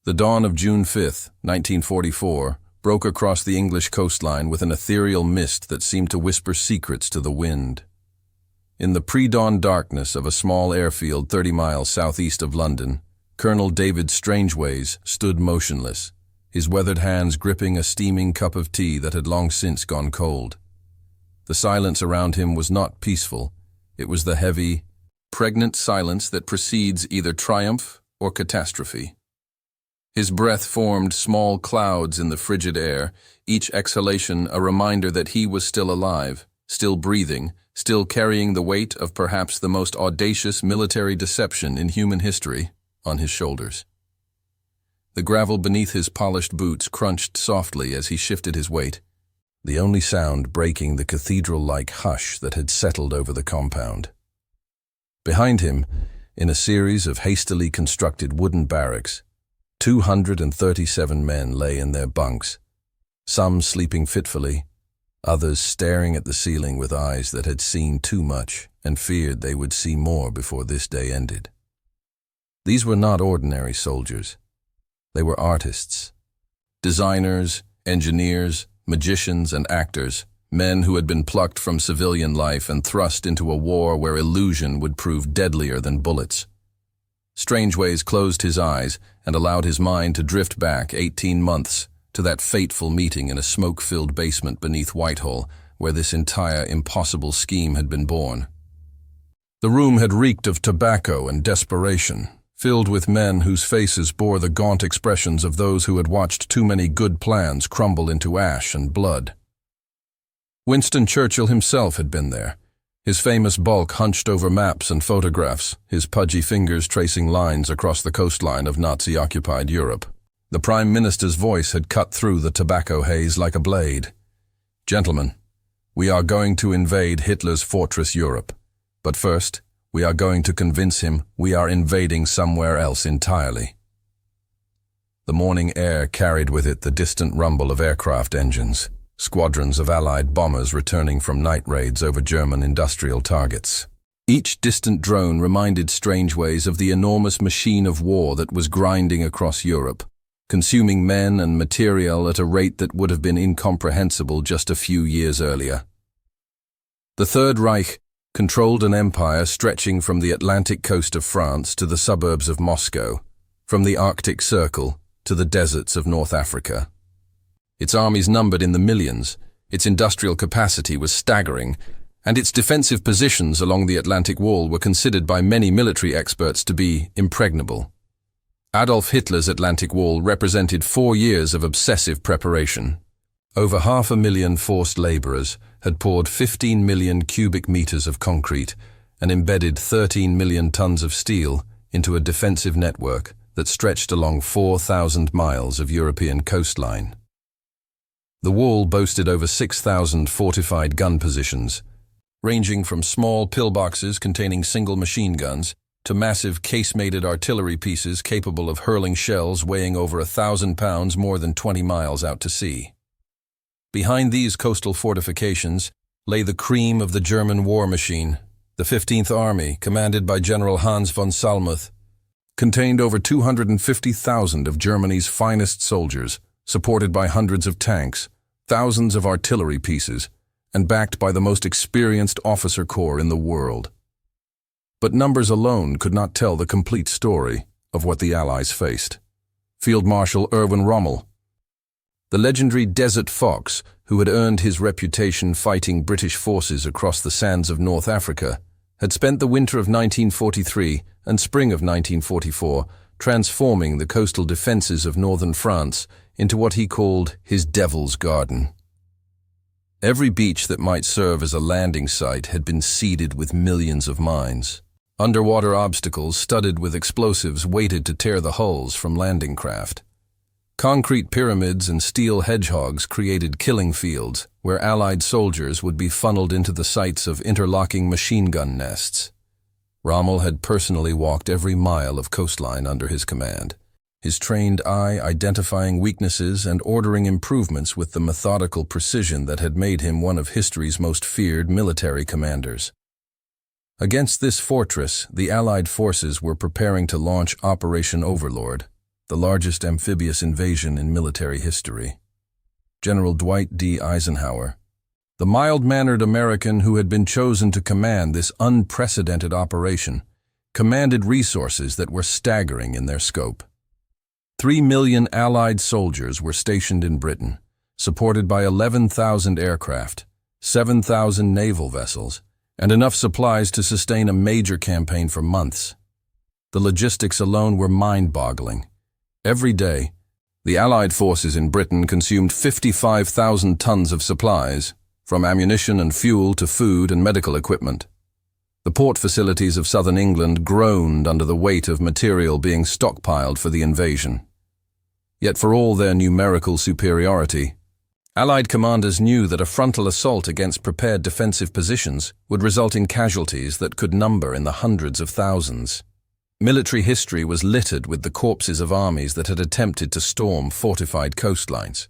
The dawn of June 5, 1944, broke across the English coastline with an ethereal mist that seemed to whisper secrets to the wind. In the pre-dawn darkness of a small airfield 30 miles southeast of London, Colonel David Strangeways stood motionless, his weathered hands gripping a steaming cup of tea that had long since gone cold. The silence around him was not peaceful. It was the heavy, pregnant silence that precedes either triumph or catastrophe. His breath formed small clouds in the frigid air, each exhalation a reminder that he was still alive, still breathing, still carrying the weight of perhaps the most audacious military deception in human history on his shoulders. The gravel beneath his polished boots crunched softly as he shifted his weight, the only sound breaking the cathedral-like hush that had settled over the compound. Behind him, in a series of hastily constructed wooden barracks, 237 men lay in their bunks, some sleeping fitfully, others staring at the ceiling with eyes that had seen too much and feared they would see more before this day ended. These were not ordinary soldiers. They were artists, designers, engineers, magicians, and actors, men who had been plucked from civilian life and thrust into a war where illusion would prove deadlier than bullets. Strangeways closed his eyes and allowed his mind to drift back 18 months to that fateful meeting in a smoke-filled basement beneath Whitehall, where this entire impossible scheme had been born. The room had reeked of tobacco and desperation, filled with men whose faces bore the gaunt expressions of those who had watched too many good plans crumble into ash and blood. Winston Churchill himself had been there, his famous bulk hunched over maps and photographs, his pudgy fingers tracing lines across the coastline of Nazi-occupied Europe. The Prime Minister's voice had cut through the tobacco haze like a blade. "Gentlemen, we are going to invade Hitler's fortress Europe. But first, we are going to convince him we are invading somewhere else entirely." The morning air carried with it the distant rumble of aircraft engines, squadrons of Allied bombers returning from night raids over German industrial targets. Each distant drone reminded Strangeways of the enormous machine of war that was grinding across Europe, consuming men and material at a rate that would have been incomprehensible just a few years earlier. The Third Reich controlled an empire stretching from the Atlantic coast of France to the suburbs of Moscow, from the Arctic Circle to the deserts of North Africa. Its armies numbered in the millions, its industrial capacity was staggering, and its defensive positions along the Atlantic Wall were considered by many military experts to be impregnable. Adolf Hitler's Atlantic Wall represented 4 years of obsessive preparation. Over 500,000 forced laborers had poured 15 million cubic meters of concrete and embedded 13 million tons of steel into a defensive network that stretched along 4,000 miles of European coastline. The wall boasted over 6,000 fortified gun positions, ranging from small pillboxes containing single machine guns to massive case-mated artillery pieces capable of hurling shells weighing over 1,000 pounds more than 20 miles out to sea. Behind these coastal fortifications lay the cream of the German war machine. The 15th Army, commanded by General Hans von Salmuth, contained over 250,000 of Germany's finest soldiers, supported by hundreds of tanks, thousands of artillery pieces, and backed by the most experienced officer corps in the world. But numbers alone could not tell the complete story of what the Allies faced. Field Marshal Erwin Rommel, the legendary Desert Fox, who had earned his reputation fighting British forces across the sands of North Africa, had spent the winter of 1943 and spring of 1944 transforming the coastal defenses of northern France into what he called his Devil's Garden. Every beach that might serve as a landing site had been seeded with millions of mines. Underwater obstacles studded with explosives waited to tear the hulls from landing craft. Concrete pyramids and steel hedgehogs created killing fields where Allied soldiers would be funneled into the sites of interlocking machine gun nests. Rommel had personally walked every mile of coastline under his command, his trained eye identifying weaknesses and ordering improvements with the methodical precision that had made him one of history's most feared military commanders. Against this fortress, the Allied forces were preparing to launch Operation Overlord, the largest amphibious invasion in military history. General Dwight D. Eisenhower, the mild-mannered American who had been chosen to command this unprecedented operation, commanded resources that were staggering in their scope. 3 million Allied soldiers were stationed in Britain, supported by 11,000 aircraft, 7,000 naval vessels, and enough supplies to sustain a major campaign for months. The logistics alone were mind-boggling. Every day, the Allied forces in Britain consumed 55,000 tons of supplies, from ammunition and fuel to food and medical equipment. The port facilities of southern England groaned under the weight of material being stockpiled for the invasion. Yet for all their numerical superiority, Allied commanders knew that a frontal assault against prepared defensive positions would result in casualties that could number in the hundreds of thousands. Military history was littered with the corpses of armies that had attempted to storm fortified coastlines.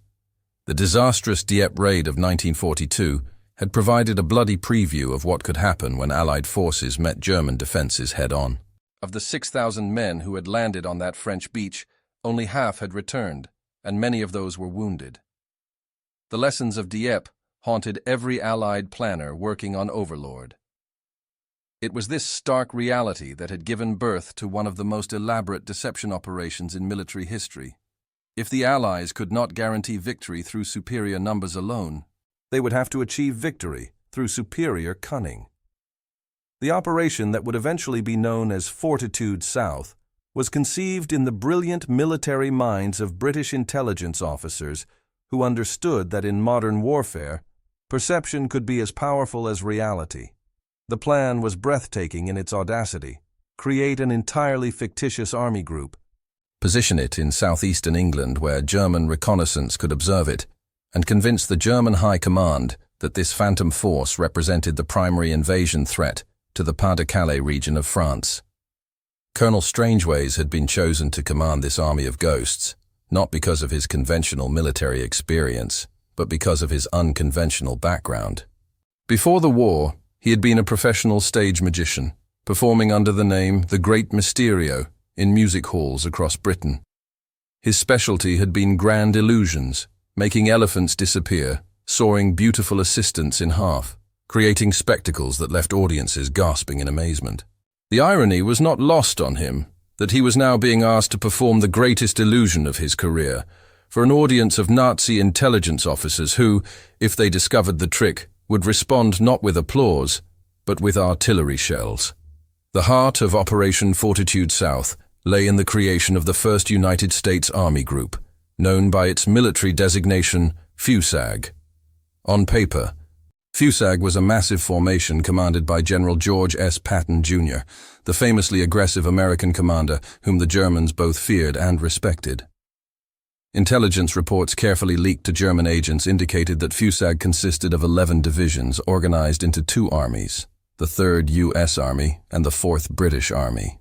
The disastrous Dieppe raid of 1942 had provided a bloody preview of what could happen when Allied forces met German defenses head-on. Of the 6,000 men who had landed on that French beach, only half had returned, and many of those were wounded. The lessons of Dieppe haunted every Allied planner working on Overlord. It was this stark reality that had given birth to one of the most elaborate deception operations in military history. If the Allies could not guarantee victory through superior numbers alone, they would have to achieve victory through superior cunning. The operation that would eventually be known as Fortitude South was conceived in the brilliant military minds of British intelligence officers who understood that in modern warfare, perception could be as powerful as reality. The plan was breathtaking in its audacity: create an entirely fictitious army group, position it in southeastern England where German reconnaissance could observe it, and convince the German High Command that this phantom force represented the primary invasion threat to the Pas-de-Calais region of France. Colonel Strangeways had been chosen to command this army of ghosts, not because of his conventional military experience, but because of his unconventional background. Before the war, he had been a professional stage magician, performing under the name The Great Mysterio in music halls across Britain. His specialty had been grand illusions, making elephants disappear, sawing beautiful assistants in half, creating spectacles that left audiences gasping in amazement. The irony was not lost on him that he was now being asked to perform the greatest illusion of his career for an audience of Nazi intelligence officers who, if they discovered the trick, would respond not with applause, but with artillery shells. The heart of Operation Fortitude South lay in the creation of the 1st United States Army Group, known by its military designation FUSAG. On paper, FUSAG was a massive formation commanded by General George S. Patton, Jr., the famously aggressive American commander whom the Germans both feared and respected. Intelligence reports carefully leaked to German agents indicated that FUSAG consisted of 11 divisions organized into 2 armies, the 3rd U.S. Army and the 4th British Army.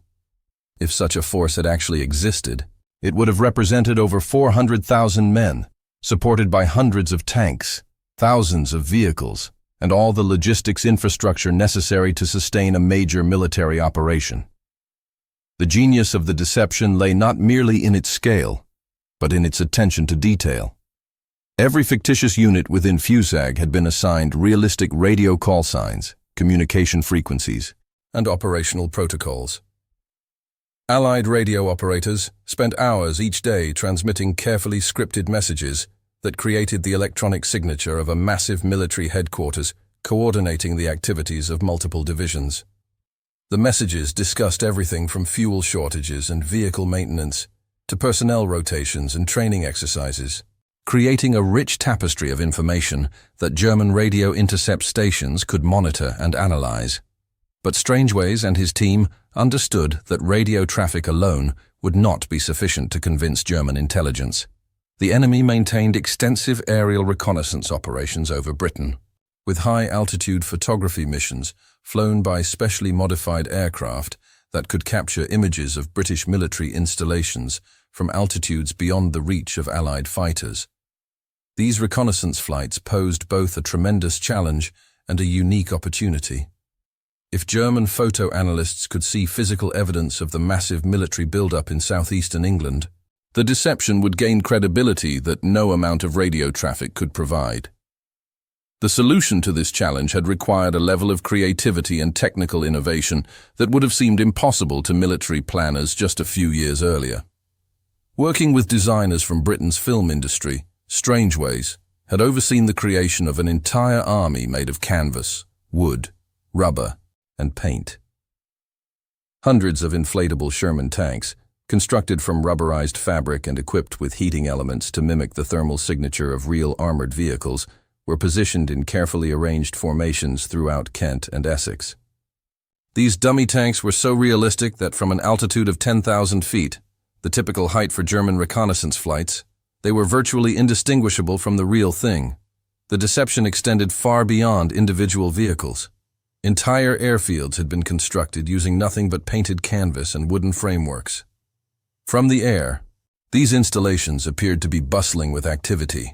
If such a force had actually existed, it would have represented over 400,000 men, supported by hundreds of tanks, thousands of vehicles, and all the logistics infrastructure necessary to sustain a major military operation. The genius of the deception lay not merely in its scale, but in its attention to detail. Every fictitious unit within FUSAG had been assigned realistic radio call signs, communication frequencies, and operational protocols. Allied radio operators spent hours each day transmitting carefully scripted messages that created the electronic signature of a massive military headquarters coordinating the activities of multiple divisions. The messages discussed everything from fuel shortages and vehicle maintenance to personnel rotations and training exercises, creating a rich tapestry of information that German radio intercept stations could monitor and analyze. But Strangeways and his team understood that radio traffic alone would not be sufficient to convince German intelligence. The enemy maintained extensive aerial reconnaissance operations over Britain, with high-altitude photography missions flown by specially modified aircraft that could capture images of British military installations from altitudes beyond the reach of Allied fighters. These reconnaissance flights posed both a tremendous challenge and a unique opportunity. If German photo analysts could see physical evidence of the massive military buildup in southeastern England, The deception would gain credibility that no amount of radio traffic could provide. The solution to this challenge had required a level of creativity and technical innovation that would have seemed impossible to military planners just a few years earlier. Working with designers from Britain's film industry, Strangeways had overseen the creation of an entire army made of canvas, wood, rubber, and paint. Hundreds of inflatable Sherman tanks, constructed from rubberized fabric and equipped with heating elements to mimic the thermal signature of real armored vehicles, were positioned in carefully arranged formations throughout Kent and Essex. These dummy tanks were so realistic that from an altitude of 10,000 feet, the typical height for German reconnaissance flights, they were virtually indistinguishable from the real thing. The deception extended far beyond individual vehicles. Entire airfields had been constructed using nothing but painted canvas and wooden frameworks. From the air, these installations appeared to be bustling with activity.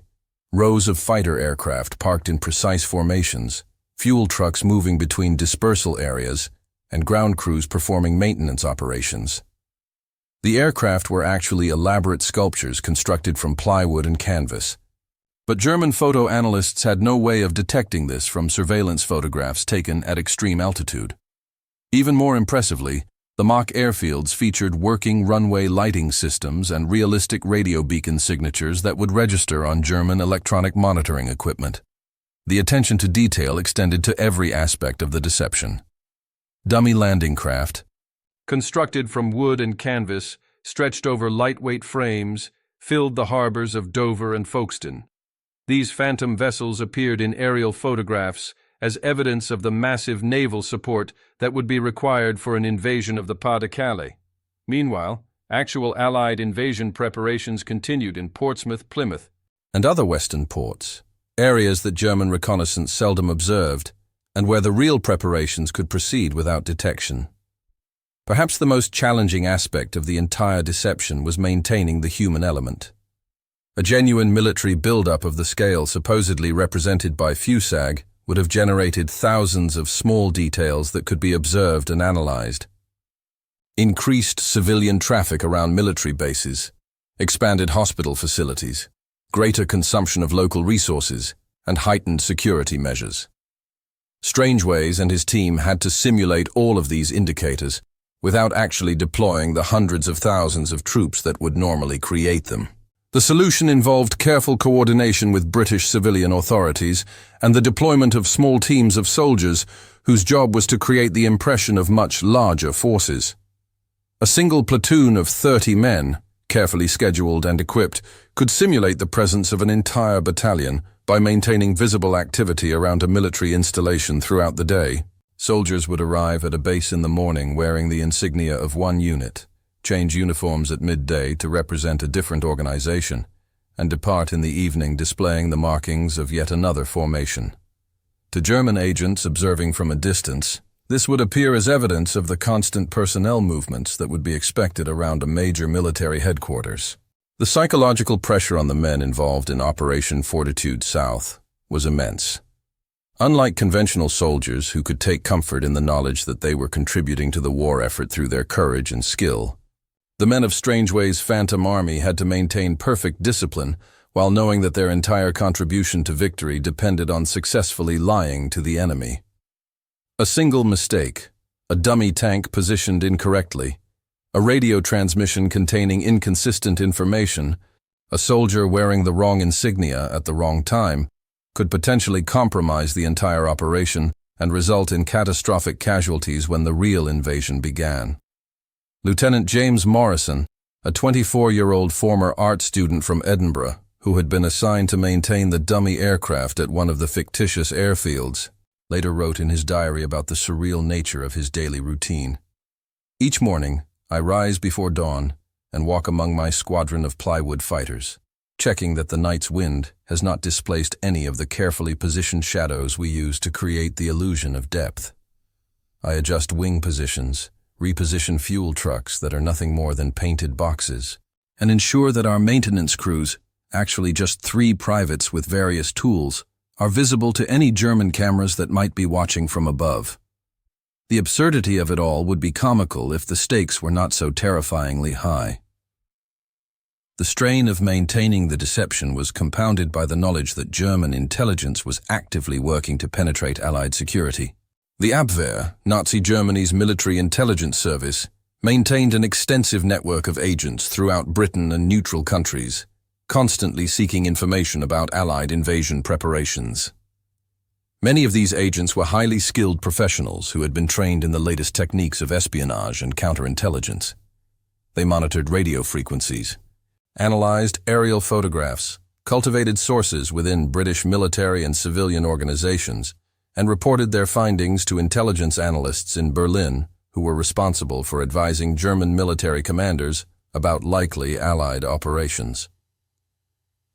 Rows of fighter aircraft parked in precise formations, fuel trucks moving between dispersal areas, and ground crews performing maintenance operations. The aircraft were actually elaborate sculptures constructed from plywood and canvas. But German photo analysts had no way of detecting this from surveillance photographs taken at extreme altitude. Even more impressively, the mock airfields featured working runway lighting systems and realistic radio beacon signatures that would register on German electronic monitoring equipment. The attention to detail extended to every aspect of the deception. Dummy landing craft, constructed from wood and canvas, stretched over lightweight frames, filled the harbors of Dover and Folkestone. These phantom vessels appeared in aerial photographs as evidence of the massive naval support that would be required for an invasion of the Pas-de-Calais. Meanwhile, actual Allied invasion preparations continued in Portsmouth, Plymouth, and other western ports, areas that German reconnaissance seldom observed, and where the real preparations could proceed without detection. Perhaps the most challenging aspect of the entire deception was maintaining the human element. A genuine military build-up of the scale supposedly represented by FUSAG would have generated thousands of small details that could be observed and analyzed. Increased civilian traffic around military bases, expanded hospital facilities, greater consumption of local resources, and heightened security measures. Strangeways and his team had to simulate all of these indicators without actually deploying the hundreds of thousands of troops that would normally create them. The solution involved careful coordination with British civilian authorities and the deployment of small teams of soldiers whose job was to create the impression of much larger forces. A single platoon of 30 men, carefully scheduled and equipped, could simulate the presence of an entire battalion by maintaining visible activity around a military installation throughout the day. Soldiers would arrive at a base in the morning wearing the insignia of one unit, change uniforms at midday to represent a different organization, and depart in the evening displaying the markings of yet another formation. To German agents observing from a distance, this would appear as evidence of the constant personnel movements that would be expected around a major military headquarters. The psychological pressure on the men involved in Operation Fortitude South was immense. Unlike conventional soldiers who could take comfort in the knowledge that they were contributing to the war effort through their courage and skill, the men of Strangeways' Phantom Army had to maintain perfect discipline while knowing that their entire contribution to victory depended on successfully lying to the enemy. A single mistake, a dummy tank positioned incorrectly, a radio transmission containing inconsistent information, a soldier wearing the wrong insignia at the wrong time, could potentially compromise the entire operation and result in catastrophic casualties when the real invasion began. Lieutenant James Morrison, a 24-year-old former art student from Edinburgh, who had been assigned to maintain the dummy aircraft at one of the fictitious airfields, later wrote in his diary about the surreal nature of his daily routine. Each morning, I rise before dawn and walk among my squadron of plywood fighters, checking that the night's wind has not displaced any of the carefully positioned shadows we use to create the illusion of depth. I adjust wing positions, reposition fuel trucks that are nothing more than painted boxes, and ensure that our maintenance crews, actually just 3 privates with various tools, are visible to any German cameras that might be watching from above. The absurdity of it all would be comical if the stakes were not so terrifyingly high. The strain of maintaining the deception was compounded by the knowledge that German intelligence was actively working to penetrate Allied security. The Abwehr, Nazi Germany's military intelligence service, maintained an extensive network of agents throughout Britain and neutral countries, constantly seeking information about Allied invasion preparations. Many of these agents were highly skilled professionals who had been trained in the latest techniques of espionage and counterintelligence. They monitored radio frequencies, analyzed aerial photographs, cultivated sources within British military and civilian organizations, and reported their findings to intelligence analysts in Berlin who were responsible for advising German military commanders about likely Allied operations.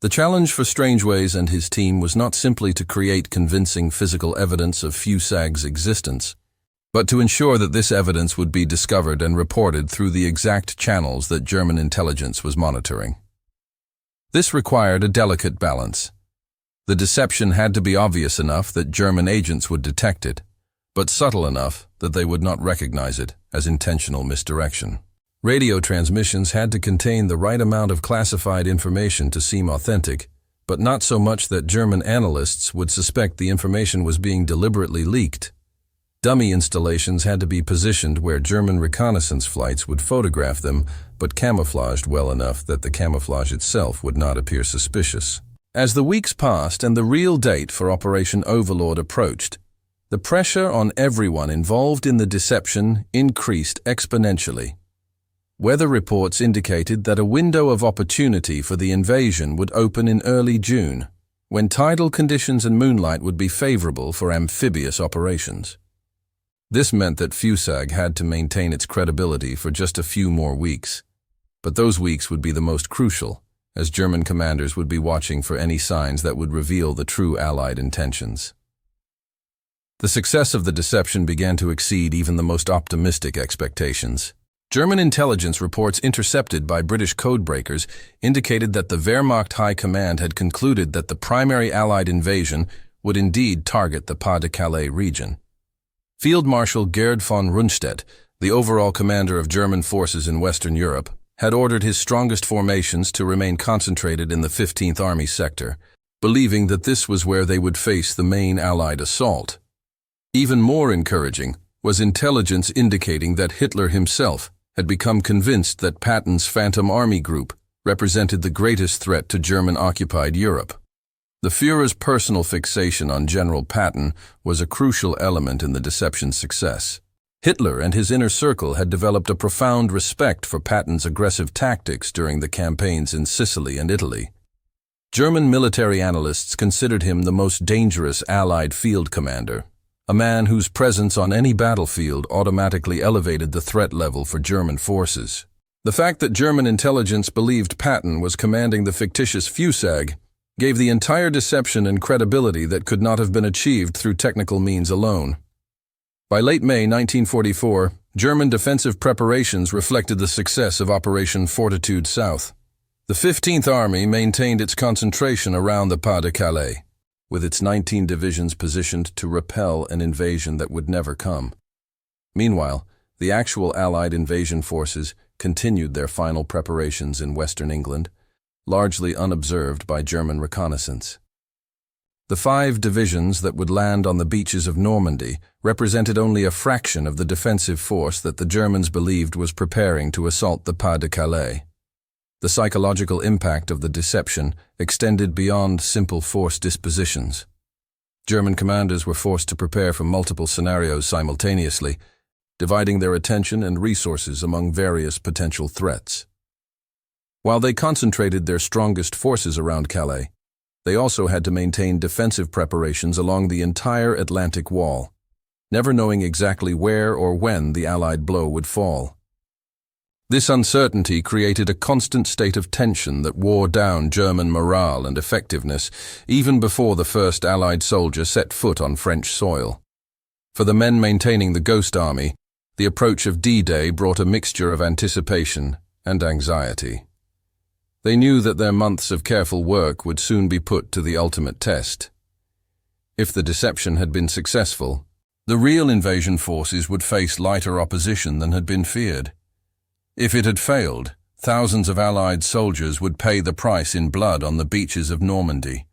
The challenge for Strangeways and his team was not simply to create convincing physical evidence of Fusag's existence, but to ensure that this evidence would be discovered and reported through the exact channels that German intelligence was monitoring. This required a delicate balance. The deception had to be obvious enough that German agents would detect it, but subtle enough that they would not recognize it as intentional misdirection. Radio transmissions had to contain the right amount of classified information to seem authentic, but not so much that German analysts would suspect the information was being deliberately leaked. Dummy installations had to be positioned where German reconnaissance flights would photograph them, but camouflaged well enough that the camouflage itself would not appear suspicious. As the weeks passed and the real date for Operation Overlord approached, the pressure on everyone involved in the deception increased exponentially. Weather reports indicated that a window of opportunity for the invasion would open in early June, when tidal conditions and moonlight would be favorable for amphibious operations. This meant that Fusag had to maintain its credibility for just a few more weeks. But those weeks would be the most crucial, as German commanders would be watching for any signs that would reveal the true Allied intentions. The success of the deception began to exceed even the most optimistic expectations. German intelligence reports intercepted by British codebreakers indicated that the Wehrmacht High Command had concluded that the primary Allied invasion would indeed target the Pas-de-Calais region. Field Marshal Gerd von Rundstedt, the overall commander of German forces in Western Europe, had ordered his strongest formations to remain concentrated in the 15th Army sector, believing that this was where they would face the main Allied assault. Even more encouraging was intelligence indicating that Hitler himself had become convinced that Patton's Phantom Army Group represented the greatest threat to German-occupied Europe. The Führer's personal fixation on General Patton was a crucial element in the deception's success. Hitler and his inner circle had developed a profound respect for Patton's aggressive tactics during the campaigns in Sicily and Italy. German military analysts considered him the most dangerous Allied field commander, a man whose presence on any battlefield automatically elevated the threat level for German forces. The fact that German intelligence believed Patton was commanding the fictitious Fusag gave the entire deception and credibility that could not have been achieved through technical means alone. By late May 1944, German defensive preparations reflected the success of Operation Fortitude South. The 15th Army maintained its concentration around the Pas-de-Calais, with its 19 divisions positioned to repel an invasion that would never come. Meanwhile, the actual Allied invasion forces continued their final preparations in western England, largely unobserved by German reconnaissance. The 5 divisions that would land on the beaches of Normandy represented only a fraction of the defensive force that the Germans believed was preparing to assault the Pas-de-Calais. The psychological impact of the deception extended beyond simple force dispositions. German commanders were forced to prepare for multiple scenarios simultaneously, dividing their attention and resources among various potential threats. While they concentrated their strongest forces around Calais, they also had to maintain defensive preparations along the entire Atlantic Wall, never knowing exactly where or when the Allied blow would fall. This uncertainty created a constant state of tension that wore down German morale and effectiveness even before the first Allied soldier set foot on French soil. For the men maintaining the Ghost Army, the approach of D-Day brought a mixture of anticipation and anxiety. They knew that their months of careful work would soon be put to the ultimate test. If the deception had been successful, the real invasion forces would face lighter opposition than had been feared. If it had failed, thousands of Allied soldiers would pay the price in blood on the beaches of Normandy.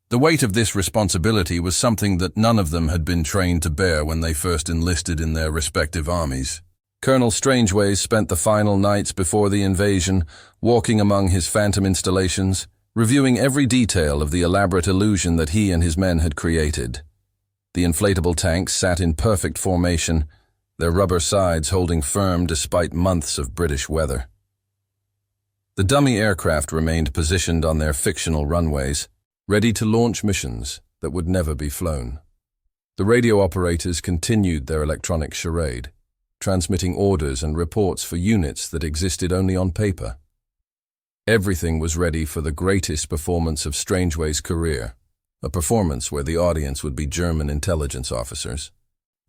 The weight of this responsibility was something that none of them had been trained to bear when they first enlisted in their respective armies. Colonel Strangeways spent the final nights before the invasion walking among his phantom installations, reviewing every detail of the elaborate illusion that he and his men had created. The inflatable tanks sat in perfect formation, their rubber sides holding firm despite months of British weather. The dummy aircraft remained positioned on their fictional runways, ready to launch missions that would never be flown. The radio operators continued their electronic charade, transmitting orders and reports for units that existed only on paper. Everything was ready for the greatest performance of Strangeways' career, a performance where the audience would be German intelligence officers,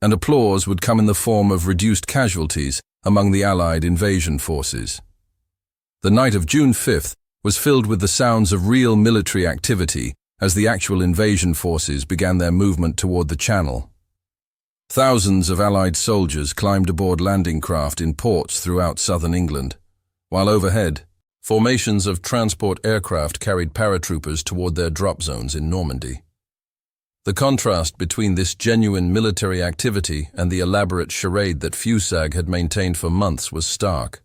and applause would come in the form of reduced casualties among the Allied invasion forces. The night of June 5th was filled with the sounds of real military activity as the actual invasion forces began their movement toward the Channel. Thousands of Allied soldiers climbed aboard landing craft in ports throughout southern England, while overhead, formations of transport aircraft carried paratroopers toward their drop zones in Normandy. The contrast between this genuine military activity and the elaborate charade that Fusag had maintained for months was stark.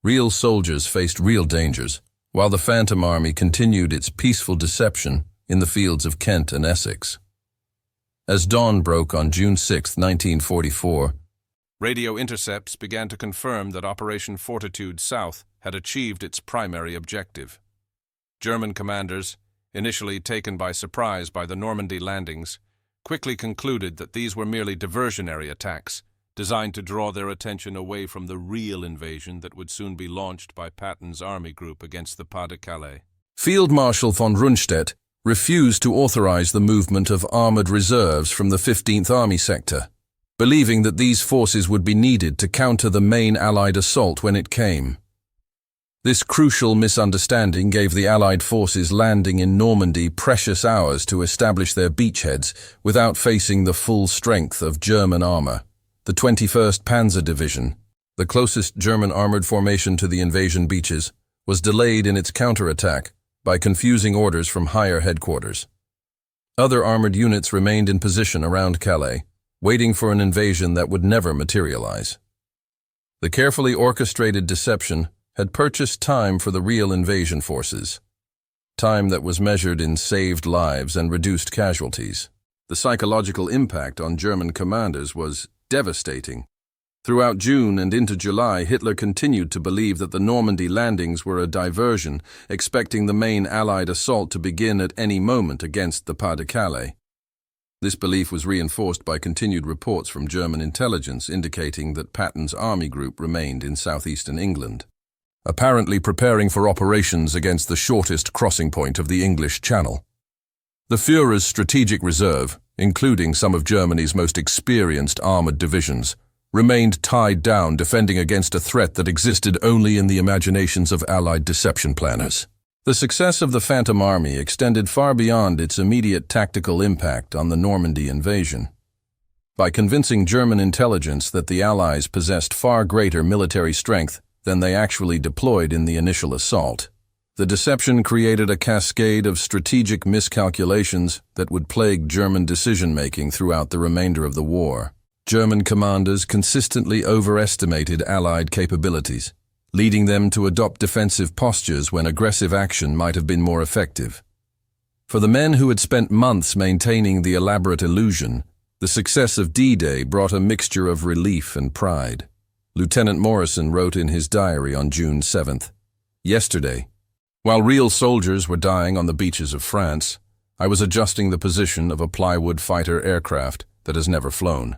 Real soldiers faced real dangers, while the Phantom Army continued its peaceful deception in the fields of Kent and Essex. As dawn broke on June 6, 1944, radio intercepts began to confirm that Operation Fortitude South had achieved its primary objective. German commanders, initially taken by surprise by the Normandy landings, quickly concluded that these were merely diversionary attacks, designed to draw their attention away from the real invasion that would soon be launched by Patton's army group against the Pas-de-Calais. Field Marshal von Rundstedt refused to authorize the movement of armored reserves from the 15th Army sector, believing that these forces would be needed to counter the main Allied assault when it came. This crucial misunderstanding gave the Allied forces landing in Normandy precious hours to establish their beachheads without facing the full strength of German armor. The 21st Panzer Division, the closest German armored formation to the invasion beaches, was delayed in its counterattack by confusing orders from higher headquarters. Other armored units remained in position around Calais, waiting for an invasion that would never materialize. The carefully orchestrated deception had purchased time for the real invasion forces, time that was measured in saved lives and reduced casualties. The psychological impact on German commanders was devastating. Throughout June and into July, Hitler continued to believe that the Normandy landings were a diversion, expecting the main Allied assault to begin at any moment against the Pas-de-Calais. This belief was reinforced by continued reports from German intelligence indicating that Patton's army group remained in southeastern England, apparently preparing for operations against the shortest crossing point of the English Channel. The Führer's strategic reserve, including some of Germany's most experienced armored divisions, remained tied down defending against a threat that existed only in the imaginations of Allied deception planners. The success of the Phantom Army extended far beyond its immediate tactical impact on the Normandy invasion. By convincing German intelligence that the Allies possessed far greater military strength than they actually deployed in the initial assault, the deception created a cascade of strategic miscalculations that would plague German decision-making throughout the remainder of the war. German commanders consistently overestimated Allied capabilities, leading them to adopt defensive postures when aggressive action might have been more effective. For the men who had spent months maintaining the elaborate illusion, the success of D-Day brought a mixture of relief and pride. Lieutenant Morrison wrote in his diary on June 7th, "Yesterday, while real soldiers were dying on the beaches of France, I was adjusting the position of a plywood fighter aircraft that has never flown.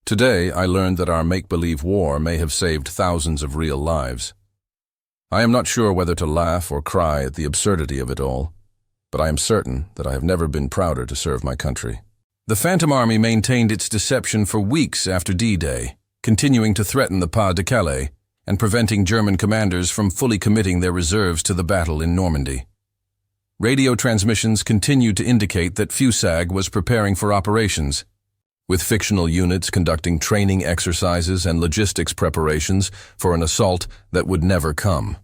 Today, I learned that our make-believe war may have saved thousands of real lives. I am not sure whether to laugh or cry at the absurdity of it all, but I am certain that I have never been prouder to serve my country." The Phantom Army maintained its deception for weeks after D-Day, continuing to threaten the Pas-de-Calais and preventing German commanders from fully committing their reserves to the battle in Normandy. Radio transmissions continued to indicate that Fusag was preparing for operations, with fictional units conducting training exercises and logistics preparations for an assault that would never come.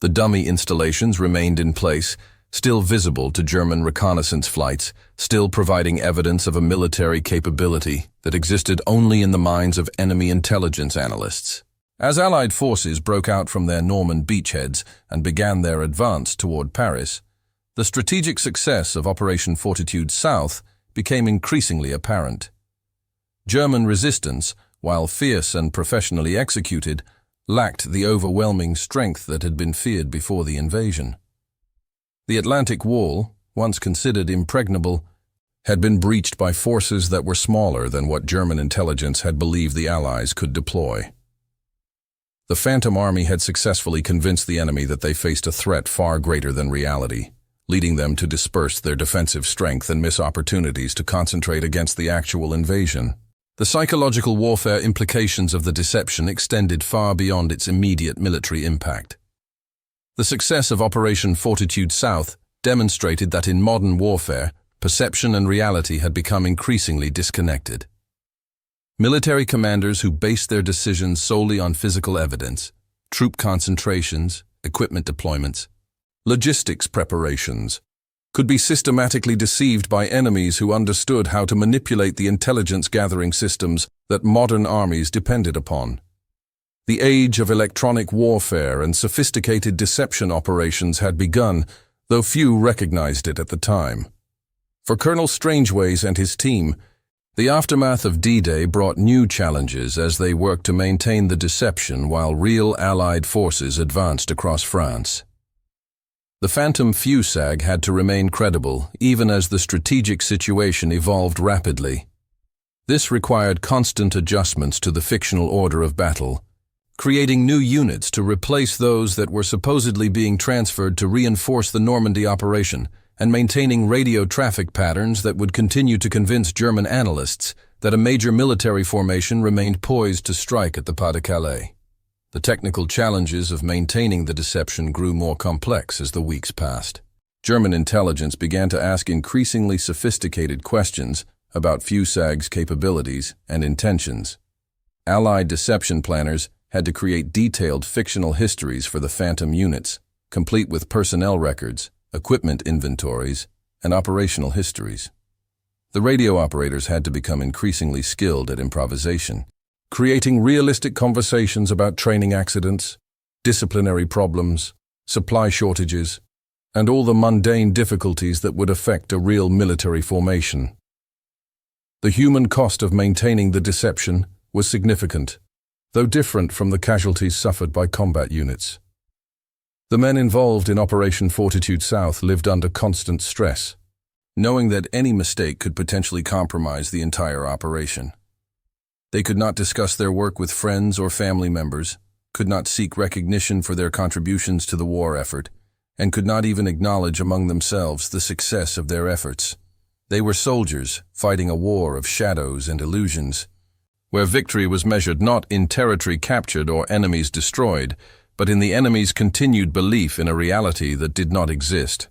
The dummy installations remained in place, still visible to German reconnaissance flights, still providing evidence of a military capability that existed only in the minds of enemy intelligence analysts. As Allied forces broke out from their Norman beachheads and began their advance toward Paris, the strategic success of Operation Fortitude South became increasingly apparent. German resistance, while fierce and professionally executed, lacked the overwhelming strength that had been feared before the invasion. The Atlantic Wall, once considered impregnable, had been breached by forces that were smaller than what German intelligence had believed the Allies could deploy. The Phantom Army had successfully convinced the enemy that they faced a threat far greater than reality, leading them to disperse their defensive strength and miss opportunities to concentrate against the actual invasion. The psychological warfare implications of the deception extended far beyond its immediate military impact. The success of Operation Fortitude South demonstrated that in modern warfare, perception and reality had become increasingly disconnected. Military commanders who based their decisions solely on physical evidence, troop concentrations, equipment deployments, logistics preparations, could be systematically deceived by enemies who understood how to manipulate the intelligence-gathering systems that modern armies depended upon. The age of electronic warfare and sophisticated deception operations had begun, though few recognized it at the time. For Colonel Strangeways and his team, the aftermath of D-Day brought new challenges as they worked to maintain the deception while real Allied forces advanced across France. The Phantom Fusag had to remain credible even as the strategic situation evolved rapidly. This required constant adjustments to the fictional order of battle, creating new units to replace those that were supposedly being transferred to reinforce the Normandy operation, and maintaining radio traffic patterns that would continue to convince German analysts that a major military formation remained poised to strike at the Pas-de-Calais. The technical challenges of maintaining the deception grew more complex as the weeks passed. German intelligence began to ask increasingly sophisticated questions about Fusag's capabilities and intentions. Allied deception planners had to create detailed fictional histories for the Phantom units, complete with personnel records, equipment inventories, and operational histories. The radio operators had to become increasingly skilled at improvisation, creating realistic conversations about training accidents, disciplinary problems, supply shortages, and all the mundane difficulties that would affect a real military formation. The human cost of maintaining the deception was significant, though different from the casualties suffered by combat units. The men involved in Operation Fortitude South lived under constant stress, knowing that any mistake could potentially compromise the entire operation. They could not discuss their work with friends or family members, could not seek recognition for their contributions to the war effort, and could not even acknowledge among themselves the success of their efforts. They were soldiers fighting a war of shadows and illusions, where victory was measured not in territory captured or enemies destroyed, but in the enemy's continued belief in a reality that did not exist.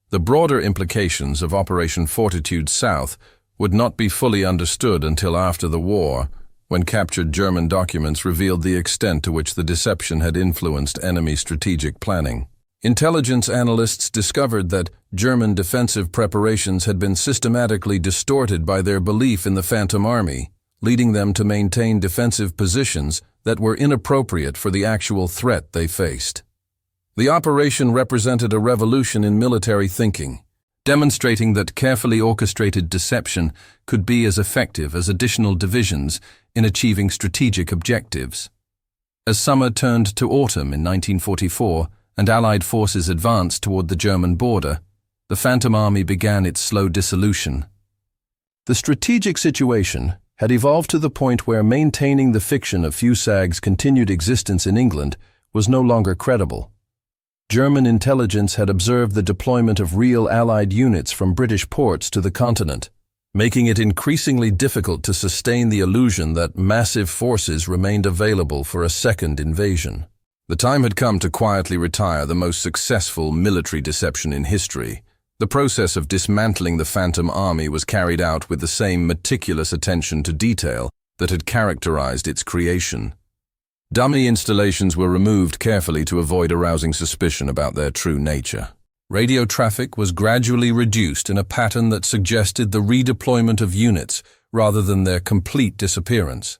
The broader implications of Operation Fortitude South would not be fully understood until after the war, when captured German documents revealed the extent to which the deception had influenced enemy strategic planning. Intelligence analysts discovered that German defensive preparations had been systematically distorted by their belief in the Phantom Army, leading them to maintain defensive positions that were inappropriate for the actual threat they faced. The operation represented a revolution in military thinking, demonstrating that carefully orchestrated deception could be as effective as additional divisions in achieving strategic objectives. As summer turned to autumn in 1944 and Allied forces advanced toward the German border, the Phantom Army began its slow dissolution. The strategic situation had evolved to the point where maintaining the fiction of Fusag's continued existence in England was no longer credible. German intelligence had observed the deployment of real Allied units from British ports to the continent, making it increasingly difficult to sustain the illusion that massive forces remained available for a second invasion. The time had come to quietly retire the most successful military deception in history, The process of dismantling the Phantom Army was carried out with the same meticulous attention to detail that had characterized its creation. Dummy installations were removed carefully to avoid arousing suspicion about their true nature. Radio traffic was gradually reduced in a pattern that suggested the redeployment of units rather than their complete disappearance.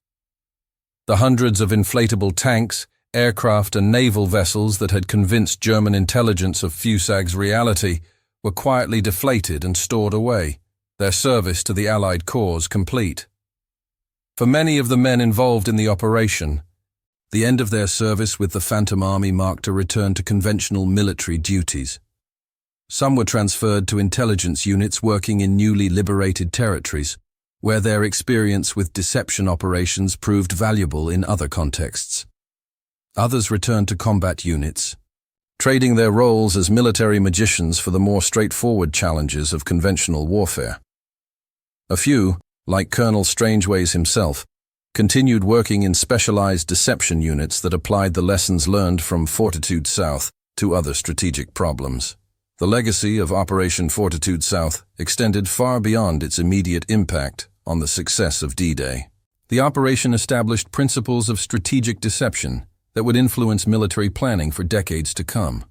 The hundreds of inflatable tanks, aircraft and naval vessels that had convinced German intelligence of Fusag's reality were quietly deflated and stored away, their service to the Allied cause complete. For many of the men involved in the operation, the end of their service with the Phantom Army marked a return to conventional military duties. Some were transferred to intelligence units working in newly liberated territories, where their experience with deception operations proved valuable in other contexts. Others returned to combat units, trading their roles as military magicians for the more straightforward challenges of conventional warfare. A few, like Colonel Strangeways himself, continued working in specialized deception units that applied the lessons learned from Fortitude South to other strategic problems. The legacy of Operation Fortitude South extended far beyond its immediate impact on the success of D-Day. The operation established principles of strategic deception that would influence military planning for decades to come.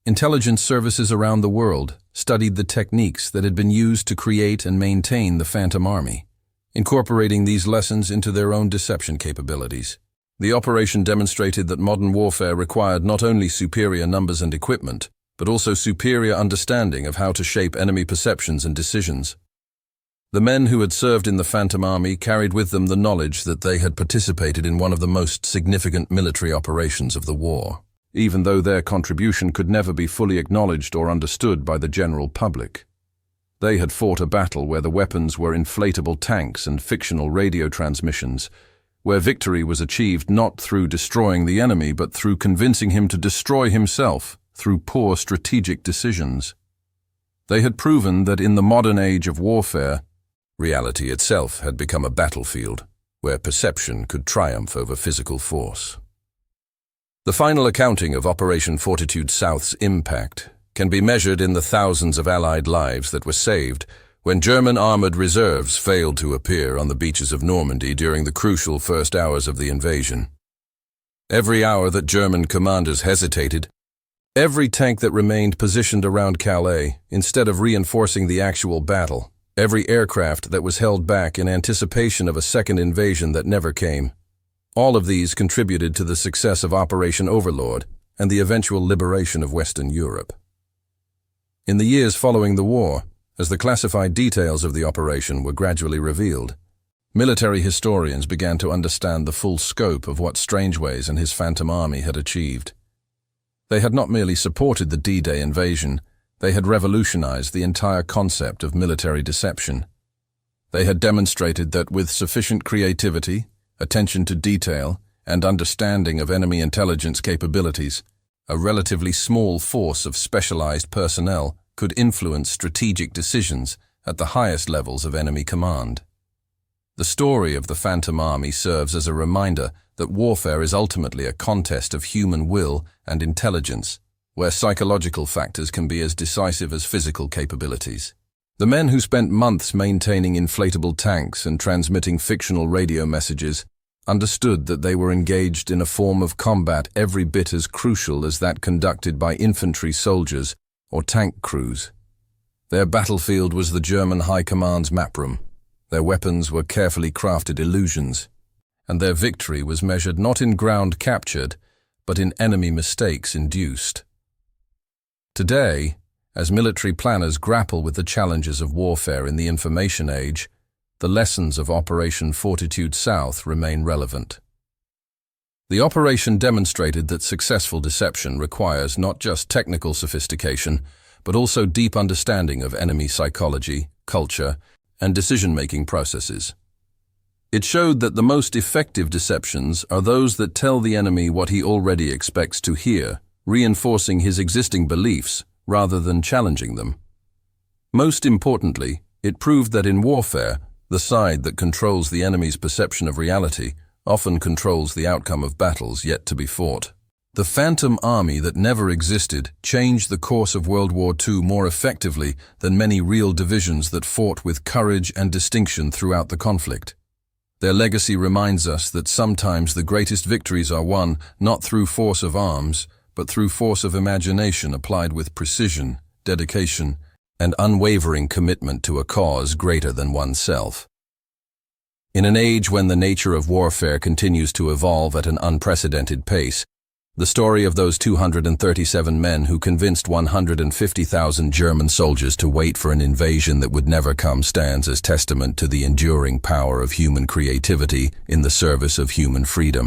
Intelligence services around the world studied the techniques that had been used to create and maintain the Phantom Army, incorporating these lessons into their own deception capabilities. The operation demonstrated that modern warfare required not only superior numbers and equipment, but also superior understanding of how to shape enemy perceptions and decisions. The men who had served in the Phantom Army carried with them the knowledge that they had participated in one of the most significant military operations of the war, even though their contribution could never be fully acknowledged or understood by the general public. They had fought a battle where the weapons were inflatable tanks and fictional radio transmissions, where victory was achieved not through destroying the enemy but through convincing him to destroy himself through poor strategic decisions. They had proven that in the modern age of warfare, reality itself had become a battlefield where perception could triumph over physical force. The final accounting of Operation Fortitude South's impact can be measured in the thousands of Allied lives that were saved when German armored reserves failed to appear on the beaches of Normandy during the crucial first hours of the invasion. Every hour that German commanders hesitated, every tank that remained positioned around Calais instead of reinforcing the actual battle, every aircraft that was held back in anticipation of a second invasion that never came, all of these contributed to the success of Operation Overlord and the eventual liberation of Western Europe. In the years following the war, as the classified details of the operation were gradually revealed, military historians began to understand the full scope of what Strangeways and his Phantom Army had achieved. They had not merely supported the D-Day invasion, they had revolutionized the entire concept of military deception. They had demonstrated that with sufficient creativity, attention to detail, and understanding of enemy intelligence capabilities, a relatively small force of specialized personnel could influence strategic decisions at the highest levels of enemy command. The story of the Phantom Army serves as a reminder that warfare is ultimately a contest of human will and intelligence, where psychological factors can be as decisive as physical capabilities. The men who spent months maintaining inflatable tanks and transmitting fictional radio messages understood that they were engaged in a form of combat every bit as crucial as that conducted by infantry soldiers or tank crews. Their battlefield was the German High Command's map-room. Their weapons were carefully crafted illusions, and their victory was measured not in ground captured, but in enemy mistakes induced. Today, as military planners grapple with the challenges of warfare in the information age, the lessons of Operation Fortitude South remain relevant. The operation demonstrated that successful deception requires not just technical sophistication, but also deep understanding of enemy psychology, culture, and decision-making processes. It showed that the most effective deceptions are those that tell the enemy what he already expects to hear, reinforcing his existing beliefs rather than challenging them. Most importantly, it proved that in warfare, the side that controls the enemy's perception of reality often controls the outcome of battles yet to be fought. The Phantom Army that never existed changed the course of World War II more effectively than many real divisions that fought with courage and distinction throughout the conflict. Their legacy reminds us that sometimes the greatest victories are won not through force of arms, but through force of imagination applied with precision, dedication, and unwavering commitment to a cause greater than oneself. In an age when the nature of warfare continues to evolve at an unprecedented pace, the story of those 237 men who convinced 150,000 German soldiers to wait for an invasion that would never come stands as testament to the enduring power of human creativity in the service of human freedom.